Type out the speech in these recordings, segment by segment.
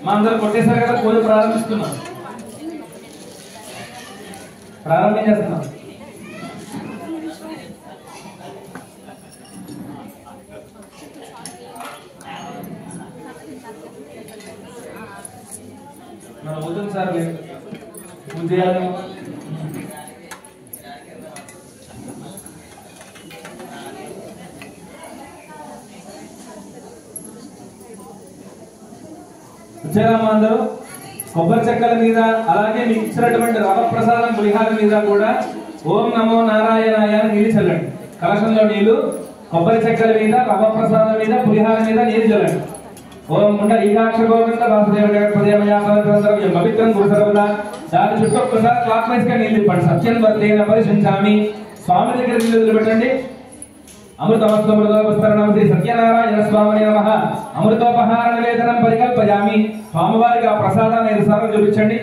మా అందరూ కొట్టేశారు కదా, పూజ ప్రారంభిస్తున్నాం. ప్రారంభం చేస్తున్నాం. మన వద్దు సార్ పూజ చేయాలి. వచ్చారమ్మా అందరూ? కొబ్బరి చెక్కల మీద అలాగే మీకు ఇచ్చినటువంటి రవ ప్రసాదం పులిహార మీద కూడా ఓం నమో నారాయణాయ అని నీళ్ళు చల్లండి. కలశంలో నీళ్లు కొబ్బరి చెక్కల మీద, రవ ప్రసాదం మీద, పులిహార మీద నీళ్ళు చల్లండి. ఓం ముండ ఈకాక్ష గోవింద వాసుదేవ జగత్పదేవయాసరం పవిత్రం గురుసర్వదా. దాని చుట్టూ ఒక్కసారి క్లాక్ వైజ్ గా నీళ్ళు ఇవ్వండి. సత్యం వర్తేన పరిశించామి. స్వామి దగ్గర నీళ్ళు వదిలిపెట్టండి. అమృతమస్తమృతోపస్తరణం శ్రీ సత్యనారాయణ స్వామి నమః. అమృతోపహార నివేదనం పరికల్పయామి. స్వామివారికి ఆ ప్రసాదాన్ని 5 సార్లు చూపించండి.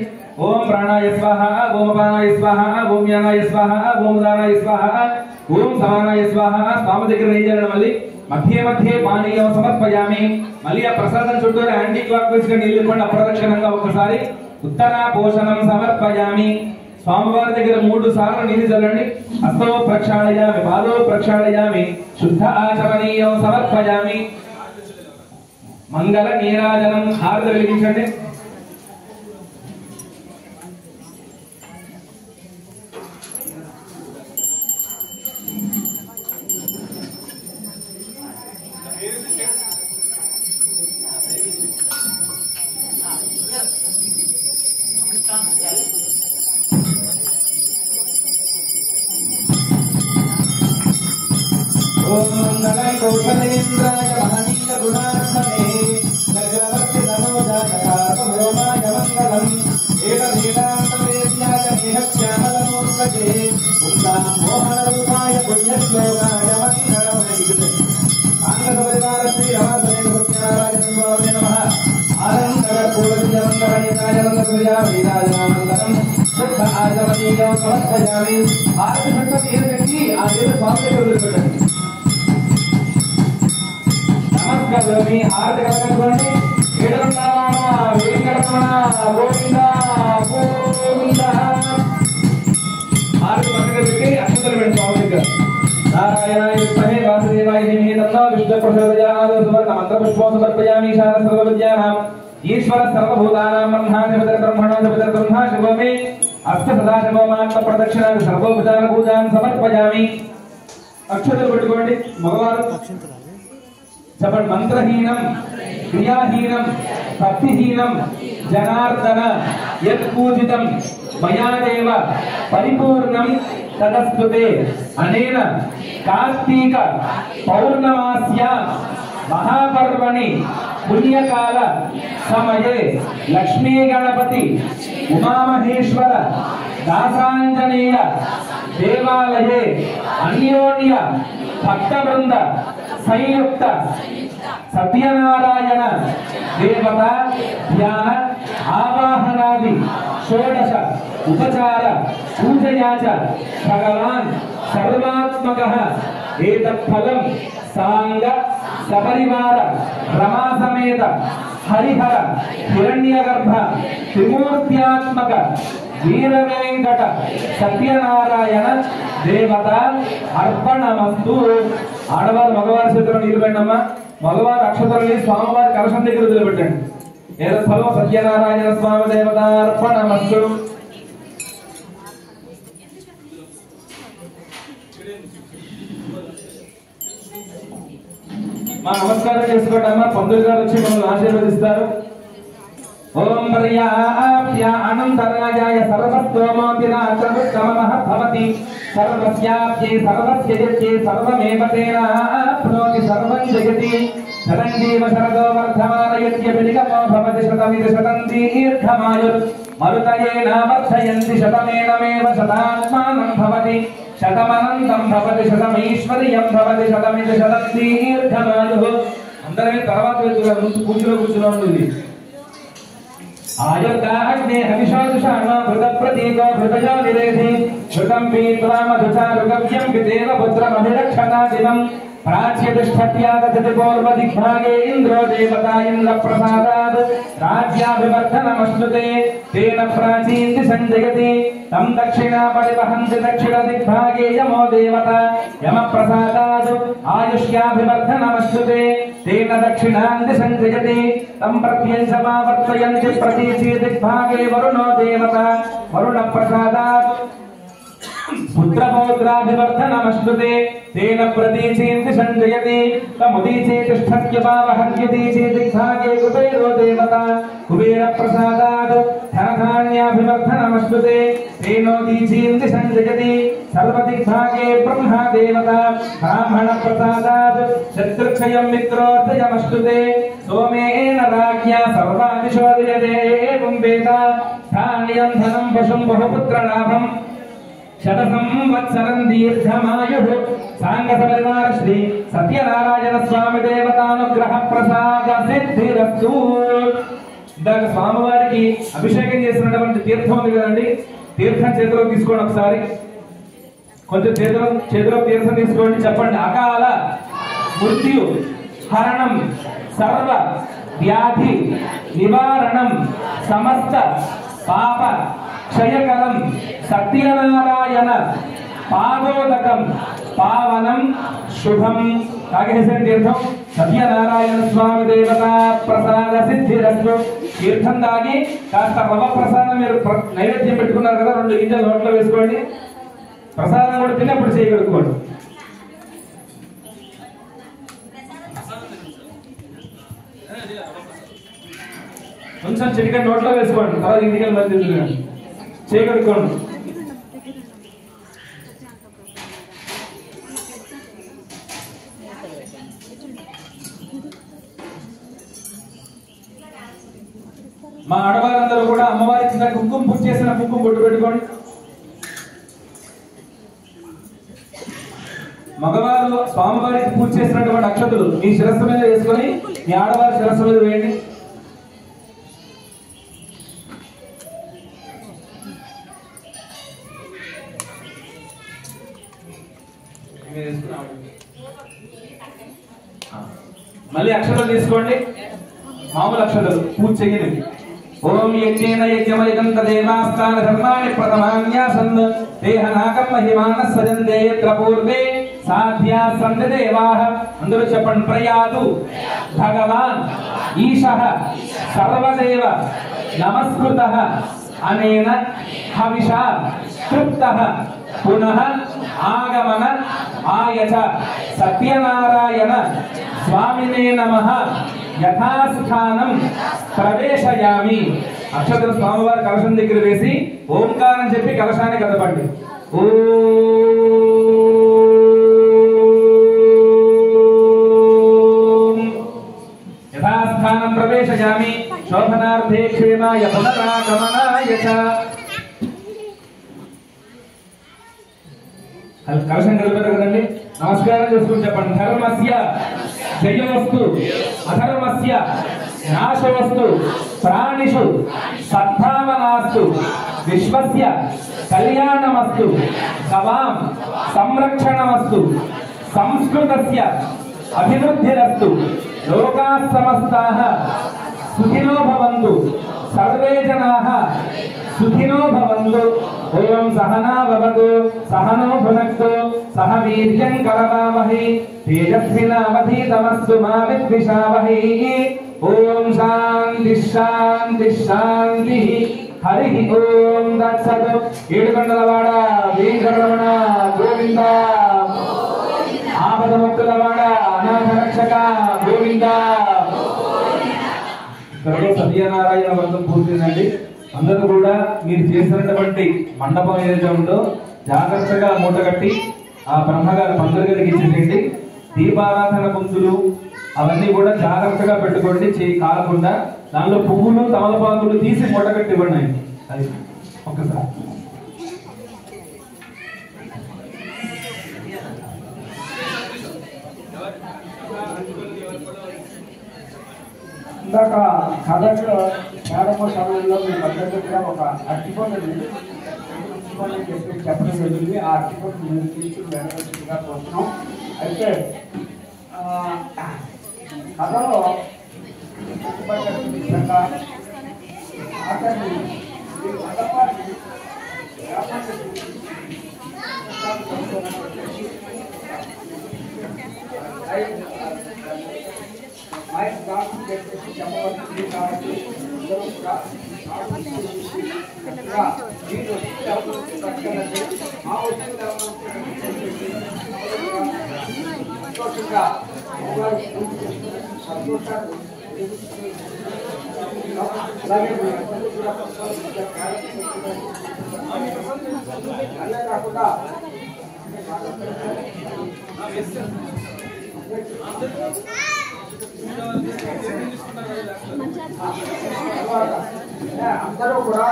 ఓం ప్రాణాయ స్వాహ, ఓం అపానాయ స్వాహ, ఓం యానాయ స్వాహ, ఓం ఉదానాయ స్వాహ, ఓం సమానాయ స్వాహ. స్వామి దగ్గర నీళ్ళు మళ్ళీ మధ్య మధ్య పానీయం సమర్పయామి. మళ్ళీ ఆ ప్రసాదం చుట్టూ యాంటీ క్లాక్ వైజ్ గా నీళ్ళు ఇవ్వండి. అప్రదక్షిణంగా ఒకసారి ఉత్తర పోషణం సమర్పయామి. స్వామివారి దగ్గర 3 సార్లు నీళ్ళు చల్లండి. హస్తో ప్రక్షాళయామి, పాదో ప్రక్షాళయామి, శుద్ధ ఆచమనీయం సమర్పయామి. మంగళ నీరాజనం హారతి వెలిగించండి. ఓం మంగళం కౌశలేంద్రాయ మహనీయ గుణాత్మనే నగరవర్తి నమోదాయ కామరోమాయ మంగళం ఏకవేదాంతవేద్యాయ మేహశ్యామలమూర్తయే ఉత్తాం మోహనరూపాయ పుణ్యశ్లోకాయ మంగళం. ఆంగసపరివార శ్రీ రమాసనే సత్యనారాయణ స్వామి నమః. ఆనందర పూర్వజమంగళేకాయ నందసూర్య వీరాజనామంగళం శుద్ధ ఆచమనీయం సమర్పయామి. ఆరతి చుట్టూ నీరు కట్టి ఆ నీరు స్వామి దగ్గర వదిలిపెట్టండి. నమస్కారం. హారతి కలగండి. వేదరమణ వెంకటరమణ గోవింద గోవింద. హారతి పక్కన పెట్టి అక్షతలు పెట్టి స్వామి దగ్గర నారాయణాయ విద్మహే వాసుదేవాయ ధీమహి తన్నో విష్ణుః ప్రచోదయాత్. సువర్ణ మంత్రపుష్పం సమర్పయామి. ఈశాన సర్వవిద్యానాం ఈశ్వర సర్వభూతానాం బ్రహ్మాధిపతిర్ బ్రహ్మణోధిపతిర్ బ్రహ్మ శివో మే అస్త సదాశివమాత్మ ప్రదక్షిణాన్ని సర్వోపచార పూజాన్ని సమర్పయామి. అక్షతలు పెట్టుకోండి. మగవారు చెప్పండి. మంత్రహీనం క్రియాహీనం భక్తిహీనం జనార్దన యత్పూజితం మయాదేవ పరిపూర్ణం తదస్తుతే. అనేన కార్తీక పౌర్ణమాస్య మహాపర్వణి పుణ్యకాల సమయే లక్ష్మీ గణపతి ఉమామహేశ్వర దాసాంజనేయ దేవాలయే అన్యోన్య భక్తవృంద సంయుక్త సత్యనారాయణ దేవత ధ్యాన ఆవాహనాది షోడశ ఉపచార పూజయాచ భగవాన్ సర్వాత్మకః ఏతత్ఫలం సాంగ సపరివార రమా సమేత హరిహర హిరణ్యగర్భ త్రిమూర్త్యాత్మక వీరవేంకట సత్యనారాయణ దేవత అర్పణమస్తు. ఆడవారు మగవారి చేతిలో నీళ్ళు పెట్టమ్మా. మగవారు అక్షతల్ని స్వామివారి కలశం దగ్గర వదిలిపెట్టండి. ఏదో ఫలం సత్యనారాయణ స్వామి దేవత అర్పణమస్తు. మా నమస్కారం చేసుకోండి అమ్మా. పంతులు గారు వచ్చి మమ్మల్ని ఆశీర్వదిస్తారు. ఓం పర్యాప్య అనంతరాయాయ సర్వస్తోమోపిరాచరుత్తమః భవతి సర్వస్యాప్యై సర్వస్య యజ్ఞే సర్వమేవ తేనాప్నోతి సర్వం జగతి శతంజీవ శరదో వర్ధమానయత్యభిలికమో భవతి శతమితి శతం దీర్ఘమాయుర్ మరుతయేనావర్ధయంతి శతమేనమేవ శతాత్మానం భవతి శతమనంతం భవతి శతమైశ్వర్యం భవతి శతమితి శతం దీర్ఘమాయుః. అందరమే తర్వాత పూజలో కూర్చుని ఉంటుంది. आयुर्दाहग्ने हविषादुषाणो भृतप्रतीको भृतयो निरेधि श्रुतं पीत्वा मधुचारुगव्यं पितेव पुत्रमभिरक्षतादिवम् प्राच्यतिष्ठत्यागतिपूर्वदिग्भागे इन्द्रो देवता इन्द्रप्रसादात् राज्याभिवर्धनमश्नुते तेन प्राचीन्ति सञ्जयति तं दक्षिणा परिवहन्ति दक्षिणदिग्भागे यमो देवता यमप्रसादात् आयुष्याभिवर्धनमश्नुते तेन दक्षिणान्ति सञ्जयति तं प्रत्यञ्चमावर्तयन्ति प्रतीची दिग्भागे वरुणो देवता वरुणप्रसादात् पुत्रपौत्राभिवर्धनमश्नुते तेन प्रतीचीन्ति सञ्जयति तमुदीचे तिष्ठत्यपावहन्यतीचे दिग्भागे कुबेरो देवता कुबेरप्रसादात् धनधान्याभिवर्धनमश्नुते तेनोदीचीन्ति सञ्जयति सर्वदिग्भागे ब्रह्मा देवता ब्राह्मणप्रसादात् शत्रुक्षयं मित्रोऽर्थयमश्नुते सोमेन राज्ञा सर्वादिशोदयते एवं वेद धान्यं धनं पशुं बहुपुत्रलाभम् शतसंवत्सरं दीर्घमायुः सांगसपरिवार श्री सत्यनारायण स्वामी देवतानुग्रह प्रसाद सिद्धिरस्तु। ఇందాక స్వామివారికి అభిషేకం చేసినటువంటి తీర్థం ఉంది కదండి, తీర్థం చేతిలో తీసుకోండి. ఒకసారి కొంచెం చేతిలో తీర్థం తీసుకోండి. చెప్పండి. అకాల మృత్యు హరణం సర్వ వ్యాధి నివారణం సమస్త పాప క్షయకరం సత్యనారాయణ పాదోదకం పావనం శుభం. తాగేసిన తీర్థం సత్యనారాయణ స్వామి దేవత ప్రసాద సిద్ధిరస్తు. తీర్థం తాగి కాస్త రవ ప్రసాదం మీరు నైవేద్యం పెట్టుకున్నారు కదా, 2 గింజలు నోట్లో వేసుకోండి. ప్రసాదం కూడా తిన్నప్పుడు చేయగలుగుకోండి. కొంచెం చిటికెన్ నోట్లో వేసుకోండి. తర్వాత ఇంటికి మళ్ళీ చేయగలుగుకోండి. మా ఆడవారందరూ కూడా అమ్మవారికి కుంకుమ పూజ చేసిన కుంకుమ బొట్టు పెట్టుకోండి. మగవారు స్వామివారికి పూజ చేసినటువంటి అక్షతలు మీ శిరస్సు మీద వేసుకొని మీ ఆడవారి శిరస్సు మీద వేయండి. మళ్ళీ అక్షతలు తీసుకోండి. మామూలు అక్షతలు పూజ చెయ్యండి. ఓం యజ్ఞేన యజ్ఞమయగంత దేవాస్థాన ధర్మాణి ప్రథమాన్యాసన్ దేహనాకం మహిమాన సజంతే యత్ర పూర్వే సాధ్యా సంత దేవాః. అందరూ చెప్పండి. ప్రయాదు భగవాన్ ఈశః సర్వదేవ నమస్కృతః అనేన హవిషా తృప్తః పునః ఆగమన ఆయచ సత్యనారాయణ స్వామినే నమః యథాస్థానం ప్రవేశయామి. అక్షతలు స్వామివారి కలశం దగ్గర వేసి ఓంకారం చెప్పి కలశాన్ని కదపండి. ఓం యథాస్థానం ప్రవేశయామి శోభనార్థే క్షేమాయ పునరాగమనాయ చ. కలశం కలుపుతారు కదండి. నమస్కారం చేసుకుని చెప్పండి. ధర్మస్య జయోస్తు అధర్మస్య నాశోస్తు ప్రాణిషు సద్భావనాస్తు విశ్వస్య కళ్యాణమస్తు సవాం సంరక్షణమస్తు సంస్కృతస్య అభివృద్ధిరస్తు లోకాః సమస్తాః సుఖినో భవంతు సర్వే జనాః సుఖినో భవంతు. ఓం సహనా భవతు సహనో భునక్తు సహ వీర్యం కరవావహై తేజస్వినావధీతమస్తు మా విద్విషావహై. ఓం శాంతి శాంతి శాంతి. హరి ఓం తత్సత్. ఏడుకొండలవాడ వెంకటరమణ గోవింద. ఆపదముక్తులవాడ అనాథ రక్షక గోవింద. సత్యనారాయణ వ్రతం పూర్తిందండి. అందరూ కూడా మీరు చేసినటువంటి మండపం ఏదైతే ఉందో జాగ్రత్తగా మూటగట్టి ఆ బ్రహ్మగారి పంతులు గారికి ఇచ్చేసేయండి. దీపారాధన కుందులు అవన్నీ కూడా జాగ్రత్తగా పెట్టుకోండి, చేయి కాలకుండా. దానిలో పువ్వులు తమలపాకులు తీసి మూటగట్టి ఇవ్వండి. అది ఒక్కసారి ఇందాక కథలో ప్రారంభ సమయంలో మీ మధ్య ఒక అర్టికోట్ చెప్పడం జరిగింది. ఆ అర్టికోట్ మీరు తీసుకుని వెళ్ళవలసిందిగా కోరుతున్నాం. అయితే కథలో చెప్పవలసింది కాబట్టి సంతోషాలు అలాగే అదే కాకుండా అందరూ కూడా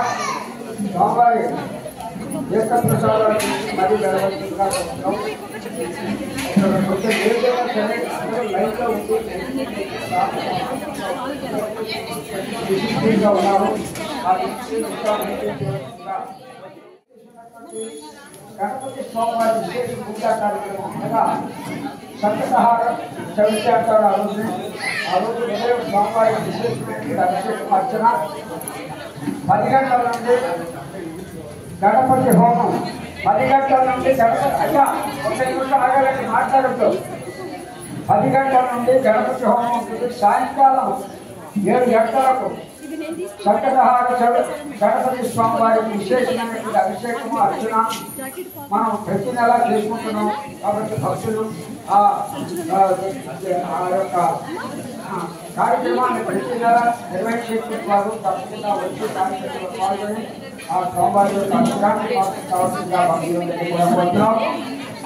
బాబాయ్ ఏక ప్రసాదాన్ని మరి వెళ్ళవలసిందిగా కొంచెం ఏదైనా సరే అందరూ లైన్లో ఉంటూ డిసిప్లిన్గా ఉన్నారు. గణపతి స్వామివారి విశేష పూజా కార్యక్రమం అనగా సత్యసహార చవితి అంటారు. ఆ రోజు ఉదయం స్వామివారి విశేషమైన అభిషేకం అర్చన 10 గంటల నుండి గణపతి హోమం 10 గంటల నుండి అయ్యా ఒక నిమిషం ఆగాలని మాట్లాడద్దు. 10 గంటల నుండి గణపతి హోమం ఉంటుంది. సాయంకాలం 7 గంటలకు సత్యసహార గణపతి స్వామివారికి విశేషమైనటువంటి అభిషేకము అర్చన మనం ప్రతి నెల చేసుకుంటున్నాం. కాబట్టి భక్తులు ఆ యొక్క కార్యక్రమాన్ని ప్రతి నెల నిర్వహించేవారు తప్పకుండా వచ్చి కార్యక్రమంలో పాల్గొని ఆ స్వామివారి యొక్క అనుగ్రహాన్ని కావాల్సిందిగా భక్తులు.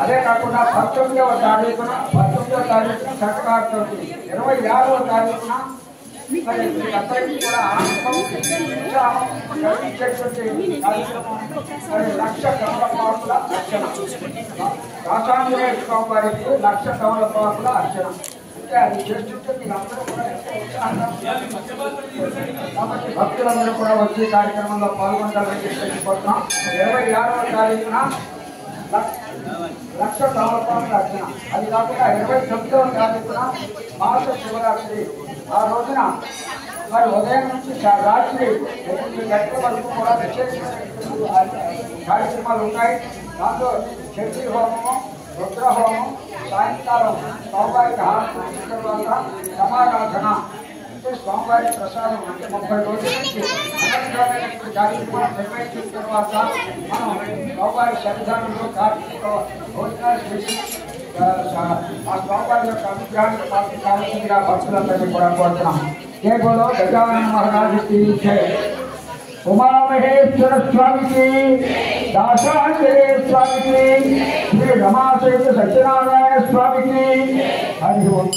అదే కాకుండా 19వ తారీఖున చక్కగా 26వ తారీఖున మరి అందరికీ కూడా లక్ష తమలపాకుల అర్చన రాసాంజనేయ స్వామి వారికి 1,00,000 తమలపాకుల అర్చన. అంటే అది చేస్తుంటే మీరందరూ కూడా కాబట్టి భక్తులందరూ కూడా వచ్చే కార్యక్రమంలో పాల్గొంటారని తెలియజేసుకుంటున్నాం. 26వ తారీఖున 1,00,000 తమలపాకుల అర్చన. అది కాకుండా 29వ తారీఖున మాస శివరాత్రి. ఆ రోజున మరి ఉదయం నుంచి రాత్రి 8 గంటల వరకు కూడా విశేషమైన కార్యక్రమాలు ఉన్నాయి. దాంట్లో చండీ హోమము, రుద్ర హోమం, సాయంకాలం స్వామివారికి హారతి తర్వాత సమారాధన. అంటే స్వామివారి ప్రసాదం అంటే 30 రోజుల నుంచి అనంతరమైనటువంటి కార్యక్రమాలు నిర్వహించిన తర్వాత మనం స్వామివారి సన్నిధానంలో కార్తీక భోజనాలు చేసి ఆ స్వామివారి యొక్క అనుగ్రహానికి పాత్ర కావాల్సిందిగా భక్తులందరినీ కూడా కోరుతున్నాం. జై బోలో గజానన మహారాజ్ की जय. उमा महेश्वर स्वामी की, दासांजलि स्वामी की, श्री रमाशेष सत्यनारायण स्वामी की. हरि ओम.